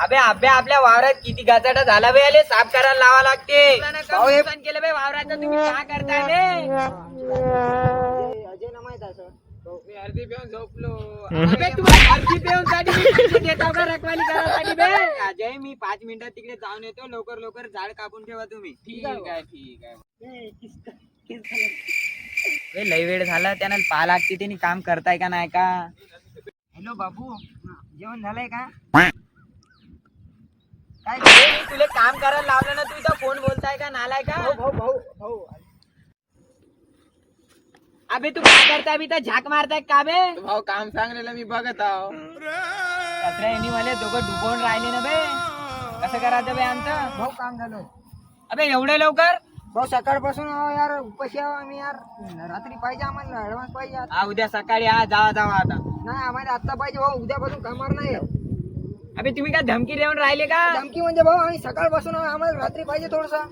अबे आपल्या वावरात किती गाचाटा झाला बे, आले साफ करायला लावा लागते. नुकसान केलं बे वावराचं, तुम्ही काय करताय बे? अजय ना माहित असं मी अर्धी पिऊन झोपलो. अबे तुम्हाला अर्धी पिऊन साठी मी पैसे देतो का रखवाली करायसाठी बे? अजय मी 5 मिनिटात तिकडे जाऊन येतो, लवकर झाड कापून ठेवा तुम्ही. ठीक आहे. बे लय वेळ झाला, त्यांना पाहा लागते, त्यांनी काम करताय का नाही का. हॅलो बाबू, जेवण झालंय का? काय मी तुला काम करायला लावलं ना, तू इथं फोन बोलताय का नालाय का? भाऊ अबे तू काय करताय, मी तर झाक मारताय का बे? भाऊ काम सांगलेलं मी बघत आहो. कचरा यांनी मला दोघं डुबवून राहिले ना बे. कसं करायचं बे आमचं? भाऊ काम झालं. अबे एवढे लवकर? भाऊ सकाळपासून यार उपाशी आहो आम्ही यार. रात्री पाहिजे आम्हाला, ऍडव्हान्स पाहिजे. हा उद्या सकाळी हा जावा आता. नाही आम्हाला आता पाहिजे भाऊ, उद्यापासून कामावर नाही. अबे तुम्ही काय धमकी देऊन राहिले का? धमकी म्हणजे भाऊ आम्ही सकाळपासून आम्हाला रात्री पाहिजे थोडसा.